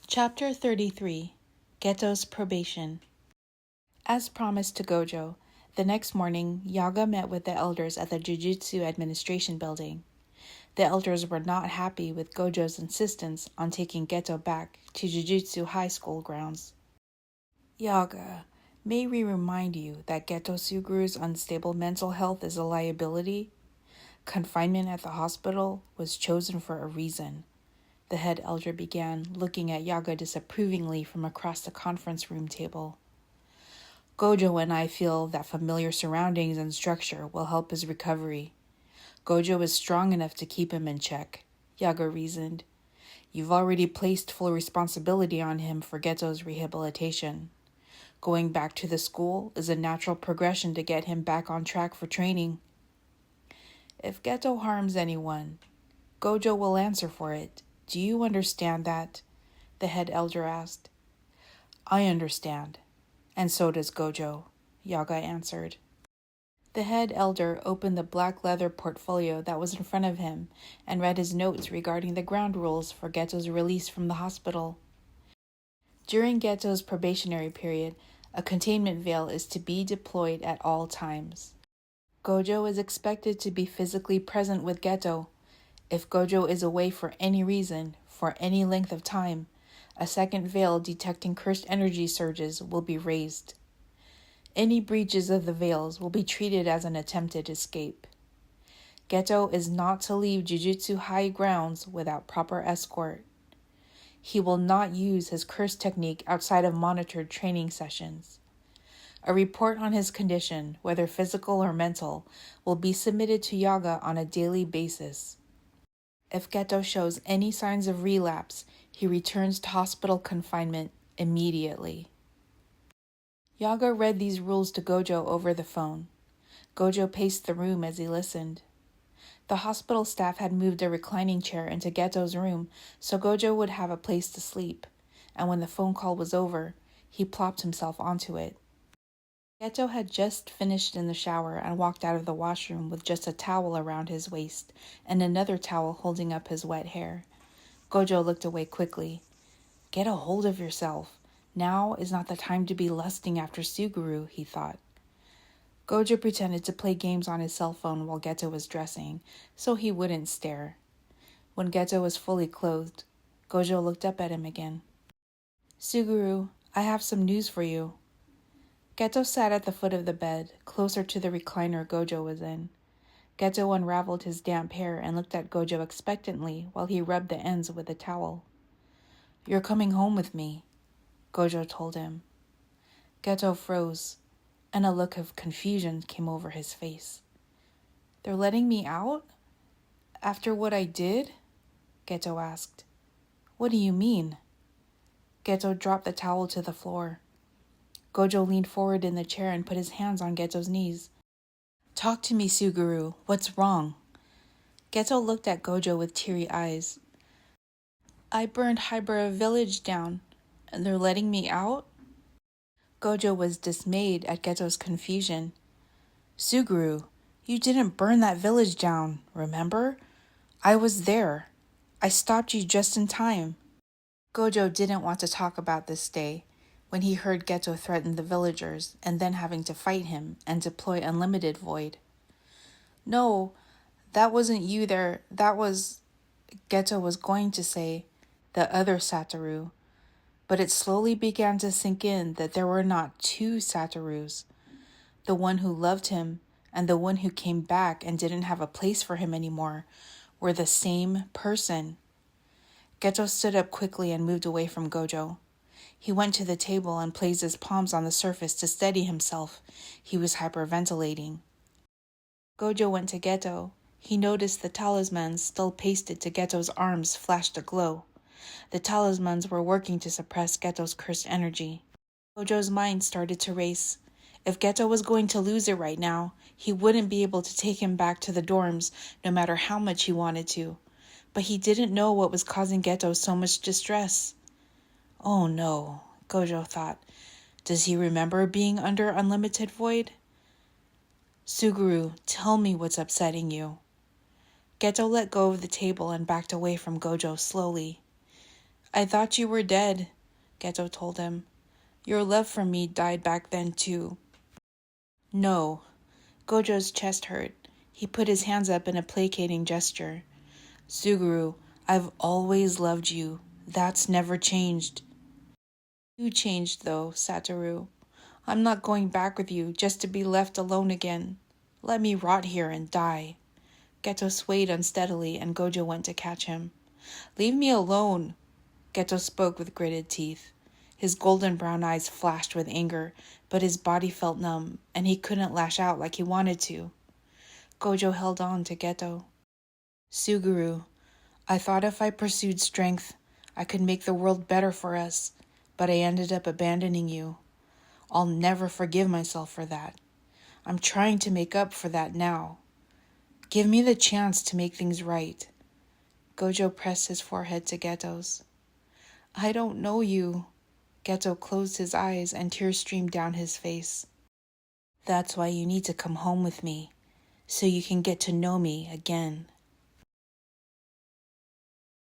Chapter 33 Geto's Probation. As promised to Gojo, the next morning, Yaga met with the elders at the Jujutsu Administration Building. The elders were not happy with Gojo's insistence on taking Geto back to Jujutsu High School grounds. Yaga, may we remind you that SatoSugu's unstable mental health is a liability? Confinement at the hospital was chosen for a reason. The head elder began, looking at Yaga disapprovingly from across the conference room table. Gojo and I feel that familiar surroundings and structure will help his recovery. Gojo is strong enough to keep him in check, Yaga reasoned. You've already placed full responsibility on him for Geto's rehabilitation. Going back to the school is a natural progression to get him back on track for training. If Geto harms anyone, Gojo will answer for it. Do you understand that? The head elder asked. I understand, and so does Gojo, Yaga answered. The head elder opened the black leather portfolio that was in front of him and read his notes regarding the ground rules for Geto's release from the hospital. During Geto's probationary period, a containment veil is to be deployed at all times. Gojo is expected to be physically present with Geto. If Gojo is away for any reason, for any length of time, a second veil detecting cursed energy surges will be raised. Any breaches of the veils will be treated as an attempted escape. Geto is not to leave Jujutsu High grounds without proper escort. He will not use his curse technique outside of monitored training sessions. A report on his condition, whether physical or mental, will be submitted to Yaga on a daily basis. If Geto shows any signs of relapse, he returns to hospital confinement immediately. Yaga read these rules to Gojo over the phone. Gojo paced the room as he listened. The hospital staff had moved a reclining chair into Geto's room so Gojo would have a place to sleep, and when the phone call was over, he plopped himself onto it. Geto had just finished in the shower and walked out of the washroom with just a towel around his waist and another towel holding up his wet hair. Gojo looked away quickly. Get a hold of yourself. Now is not the time to be lusting after Suguru, he thought. Gojo pretended to play games on his cell phone while Geto was dressing, so he wouldn't stare. When Geto was fully clothed, Gojo looked up at him again. Suguru, I have some news for you. Geto sat at the foot of the bed, closer to the recliner Gojo was in. Geto unraveled his damp hair and looked at Gojo expectantly while he rubbed the ends with a towel. You're coming home with me, Gojo told him. Geto froze, and a look of confusion came over his face. They're letting me out? After what I did? Geto asked. What do you mean? Geto dropped the towel to the floor. Gojo leaned forward in the chair and put his hands on Geto's knees. Talk to me, Suguru. What's wrong? Geto looked at Gojo with teary eyes. I burned Hybera village down, and they're letting me out? Gojo was dismayed at Geto's confusion. Suguru, you didn't burn that village down, remember? I was there. I stopped you just in time. Gojo didn't want to talk about this day, when he heard Geto threaten the villagers and then having to fight him and deploy unlimited void. No, that wasn't you there. That was, Geto was going to say, the other Satoru. But it slowly began to sink in that there were not two Satorus. The one who loved him and the one who came back and didn't have a place for him anymore were the same person. Geto stood up quickly and moved away from Gojo. He went to the table and placed his palms on the surface to steady himself. He was hyperventilating. Gojo went to Geto. He noticed the talismans still pasted to Geto's arms flashed a glow. The talismans were working to suppress Geto's cursed energy. Gojo's mind started to race. If Geto was going to lose it right now, he wouldn't be able to take him back to the dorms no matter how much he wanted to. But he didn't know what was causing Geto so much distress. Oh no, Gojo thought. Does he remember being under unlimited void? Suguru, tell me what's upsetting you. Geto let go of the table and backed away from Gojo slowly. I thought you were dead, Geto told him. Your love for me died back then too. No. Gojo's chest hurt. He put his hands up in a placating gesture. Suguru, I've always loved you. That's never changed. You changed though, Satoru. I'm not going back with you just to be left alone again. Let me rot here and die. Geto swayed unsteadily and Gojo went to catch him. Leave me alone, Geto spoke with gritted teeth. His golden brown eyes flashed with anger, but his body felt numb, and he couldn't lash out like he wanted to. Gojo held on to Geto. Suguru, I thought if I pursued strength, I could make the world better for us, but I ended up abandoning you. I'll never forgive myself for that. I'm trying to make up for that now. Give me the chance to make things right. Gojo pressed his forehead to Geto's. I don't know you. Geto closed his eyes and tears streamed down his face. That's why you need to come home with me, so you can get to know me again.